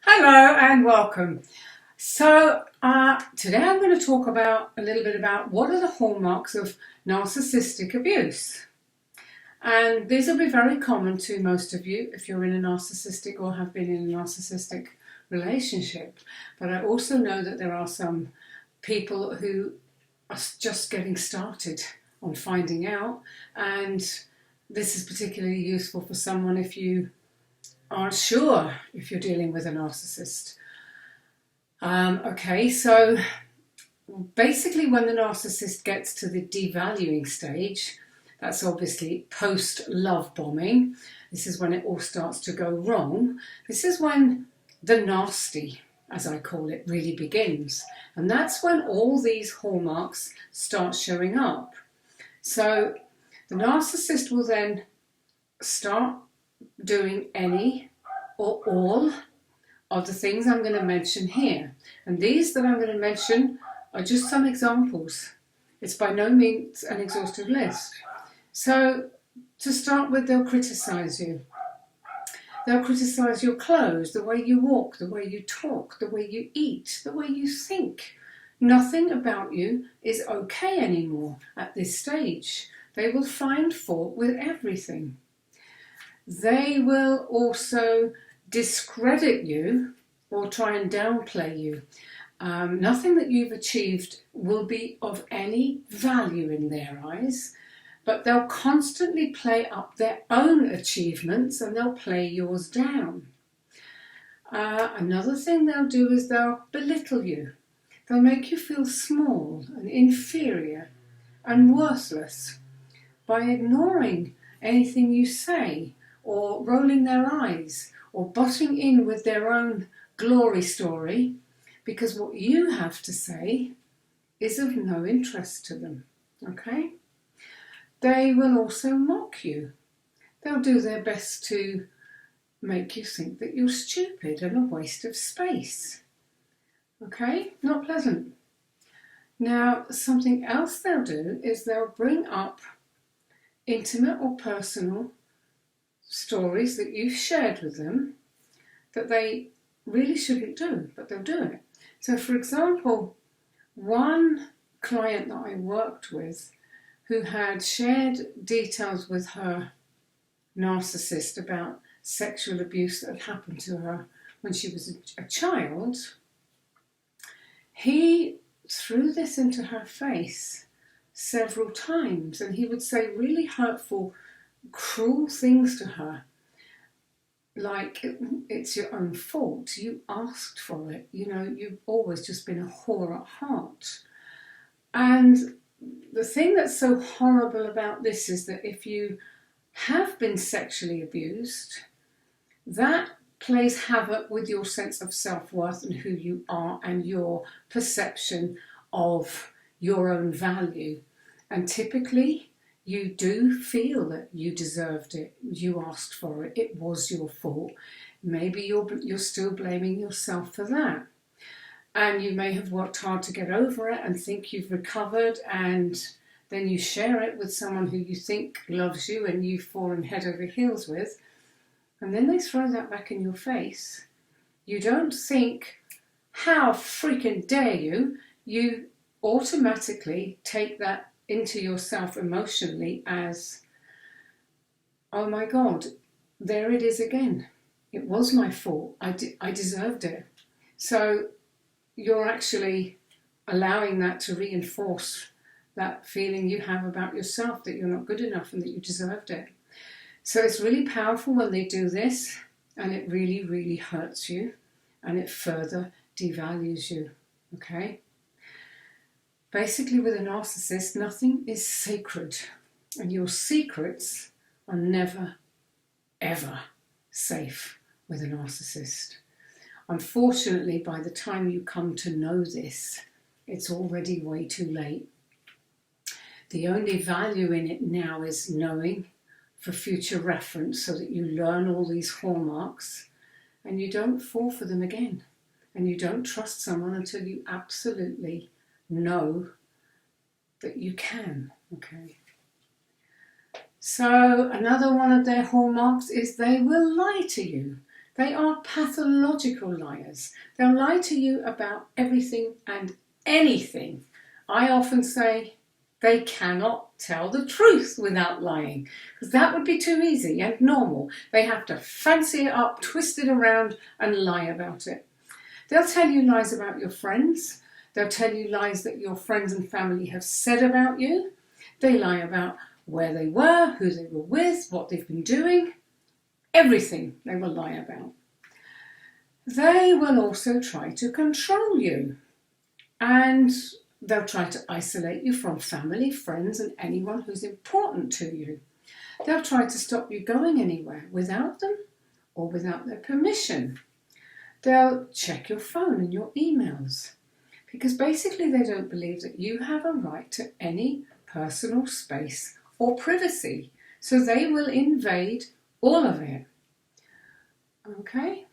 Hello and welcome. So today I'm going to talk about a little bit about what are the hallmarks of narcissistic abuse. And these will be very common to most of you if you're in a narcissistic or have been in a narcissistic relationship. But I also know that there are some people who are just getting started on finding out, and this is particularly useful for someone if you aren't sure if you're dealing with a narcissist. Okay, so basically when the narcissist gets to the devaluing stage, that's obviously post love bombing. This is when it all starts to go wrong. This is when the nasty, as I call it, really begins. And that's when all these hallmarks start showing up. So the narcissist will then start doing any or all of the things I'm going to mention here. And these that I'm going to mention are just some examples. It's by no means an exhaustive list. So to start with, they'll criticize you. They'll criticize your clothes, the way you walk, the way you talk, the way you eat, the way you think. Nothing about you is okay anymore at this stage. They will find fault with everything. They will also discredit you or try and downplay you. Nothing that you've achieved will be of any value in their eyes, but they'll constantly play up their own achievements and they'll play yours down. Another thing they'll do is they'll belittle you. They'll make you feel small and inferior and worthless by ignoring anything you say, or rolling their eyes, or butting in with their own glory story, because what you have to say is of no interest to them, okay? They will also mock you. They'll do their best to make you think that you're stupid and a waste of space, okay? Not pleasant. Now, something else they'll do is they'll bring up intimate or personal stories that you've shared with them that they really shouldn't do, but they'll do it. So for example, one client that I worked with who had shared details with her narcissist about sexual abuse that had happened to her when she was a child, he threw this into her face several times, and he would say really hurtful, cruel things to her, like it's your own fault, you asked for it, you know, you've always just been a whore at heart. And the thing that's so horrible about this is that if you have been sexually abused, that plays havoc with your sense of self-worth and who you are and your perception of your own value. And typically you do feel that you deserved it, you asked for it, it was your fault. Maybe you're still blaming yourself for that. And you may have worked hard to get over it and think you've recovered, and then you share it with someone who you think loves you and you've fallen head over heels with, and then they throw that back in your face. You don't think, how freaking dare you? You automatically take that into yourself emotionally as, oh my God, there it is again. It was my fault. I deserved it. So you're actually allowing that to reinforce that feeling you have about yourself, that you're not good enough and that you deserved it. So it's really powerful when they do this, and it really, really hurts you, and it further devalues you, okay? Basically, with a narcissist, nothing is sacred, and your secrets are never, ever safe with a narcissist. Unfortunately, by the time you come to know this, it's already way too late. The only value in it now is knowing for future reference, so that you learn all these hallmarks and you don't fall for them again. And you don't trust someone until you absolutely know that you can, okay? So another one of their hallmarks is they will lie to you. They are pathological liars. They'll lie to you about everything and anything. I often say they cannot tell the truth without lying, because that would be too easy and normal. They have to fancy it up, twist it around and lie about it. They'll tell you lies about your friends. They'll tell you lies that your friends and family have said about you. They lie about where they were, who they were with, what they've been doing. Everything they will lie about. They will also try to control you, and they'll try to isolate you from family, friends and anyone who's important to you. They'll try to stop you going anywhere without them or without their permission. They'll check your phone and your emails, because basically they don't believe that you have a right to any personal space or privacy. So they will invade all of it. Okay?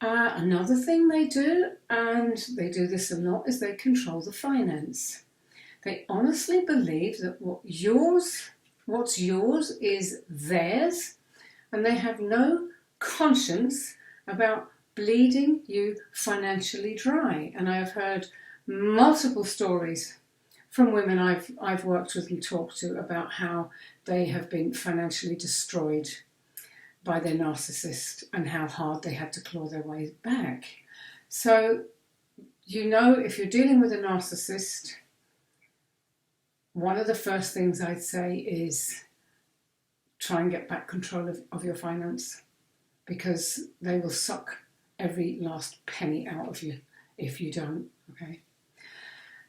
Another thing they do, and they do this a lot, is they control the finance. They honestly believe that what's yours is theirs, and they have no conscience about bleeding you financially dry. And I have heard multiple stories from women I've worked with and talked to about how they have been financially destroyed by their narcissist and how hard they had to claw their way back. So, if you're dealing with a narcissist, one of the first things I'd say is try and get back control of your finance, because they will suck every last penny out of you if you don't, okay?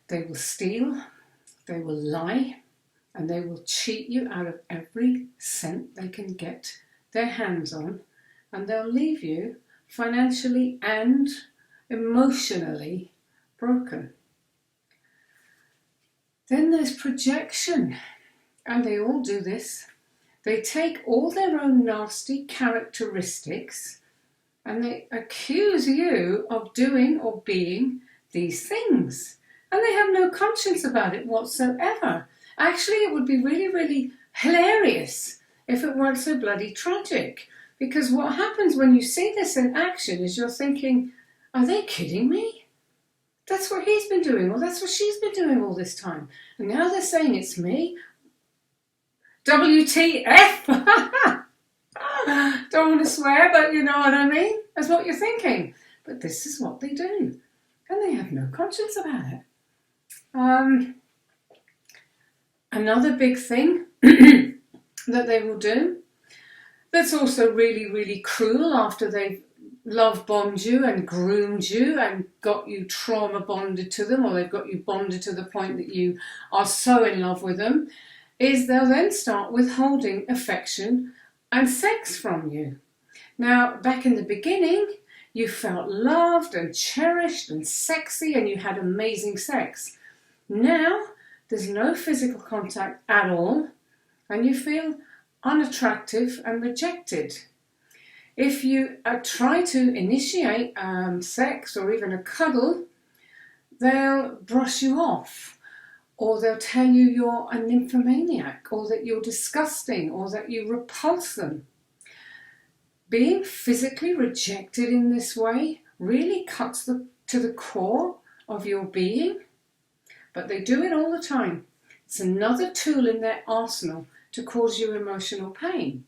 They will steal, they will lie, and they will cheat you out of every cent they can get their hands on, and they'll leave you financially and emotionally broken. Then there's projection, and they all do this. They take all their own nasty characteristics and they accuse you of doing or being these things. And they have no conscience about it whatsoever. Actually, it would be really, really hilarious if it weren't so bloody tragic. Because what happens when you see this in action is you're thinking, are they kidding me? That's what he's been doing, or that's what she's been doing all this time. And now they're saying it's me. WTF! Don't want to swear, but you know what I mean? That's what you're thinking. But this is what they do. And they have no conscience about it. Another big thing that they will do, that's also really, really cruel after they've love-bombed you and groomed you and got you trauma bonded to them, or they've got you bonded to the point that you are so in love with them, is they'll then start withholding affection and sex from you. Now, back in the beginning, you felt loved and cherished and sexy and you had amazing sex. Now, there's no physical contact at all and you feel unattractive and rejected. If you try to initiate sex or even a cuddle, they'll brush you off, or they'll tell you you're a nymphomaniac, or that you're disgusting, or that you repulse them. Being physically rejected in this way really cuts to the core of your being, but they do it all the time. It's another tool in their arsenal to cause you emotional pain.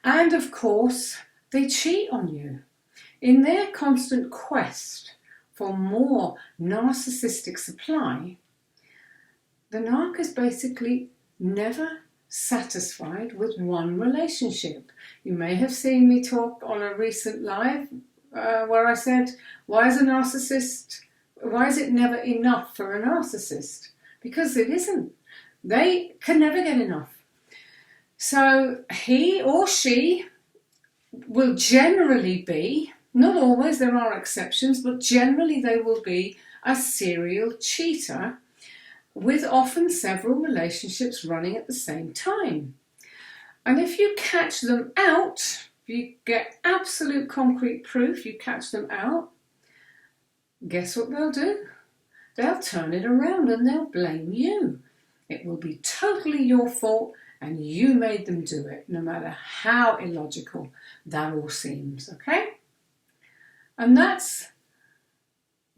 And of course, they cheat on you. In their constant quest for more narcissistic supply, the narc is basically never satisfied with one relationship. You may have seen me talk on a recent live where I said, why is it never enough for a narcissist? Because it isn't. They can never get enough. So he or she will generally be, not always, there are exceptions, but generally they will be a serial cheater with often several relationships running at the same time. And if you catch them out, if you get absolute concrete proof, you catch them out, guess what they'll do? They'll turn it around and they'll blame you. It will be totally your fault and you made them do it, no matter how illogical that all seems, okay? And that's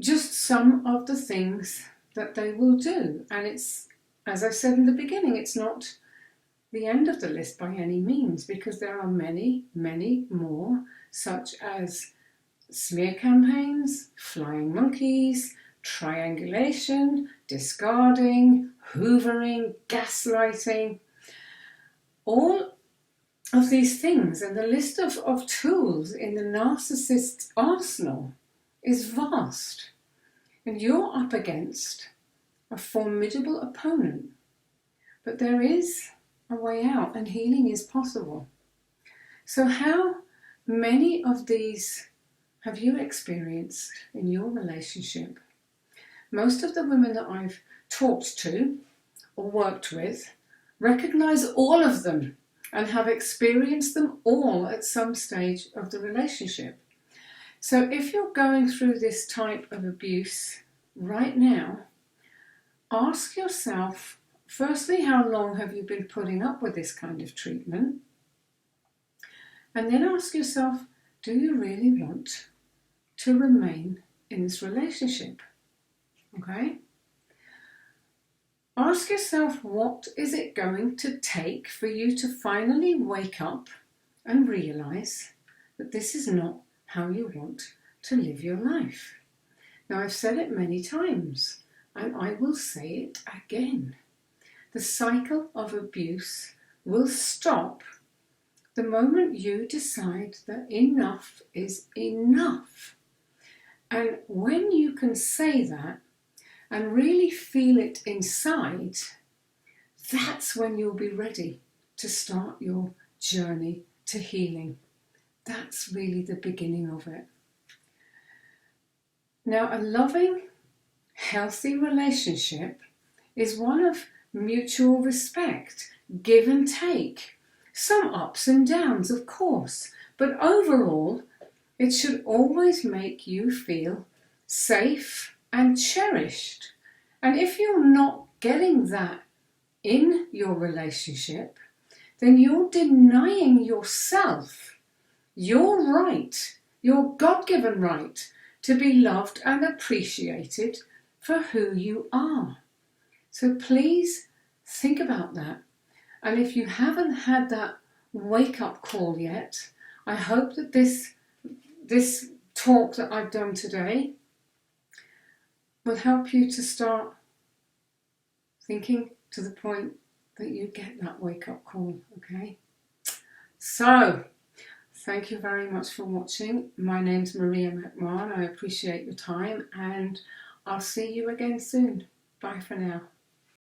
just some of the things that they will do. And it's, as I said in the beginning, it's not the end of the list by any means, because there are many, many more, such as smear campaigns, flying monkeys, triangulation, discarding, hoovering, gaslighting, all of these things. And the list of tools in the narcissist's arsenal is vast. And you're up against a formidable opponent. But there is a way out, and healing is possible. So how many of these have you experienced in your relationship? Most of the women that I've talked to or worked with recognize all of them and have experienced them all at some stage of the relationship. So if you're going through this type of abuse right now, ask yourself, firstly, how long have you been putting up with this kind of treatment? And then ask yourself, do you really want to remain in this relationship? Okay? Ask yourself, what is it going to take for you to finally wake up and realise that this is not how you want to live your life? Now, I've said it many times, and I will say it again. The cycle of abuse will stop the moment you decide that enough is enough. And when you can say that and really feel it inside, that's when you'll be ready to start your journey to healing. That's really the beginning of it. Now, a loving, healthy relationship is one of mutual respect, give and take. Some ups and downs, of course, but overall, it should always make you feel safe and cherished. And if you're not getting that in your relationship, then you're denying yourself your right, your God-given right, to be loved and appreciated for who you are. So please think about that. And if you haven't had that wake-up call yet, I hope that this talk that I've done today will help you to start thinking to the point that you get that wake-up call, okay? So, thank you very much for watching. My name's Maria McMahon. I appreciate your time, and I'll see you again soon. Bye for now.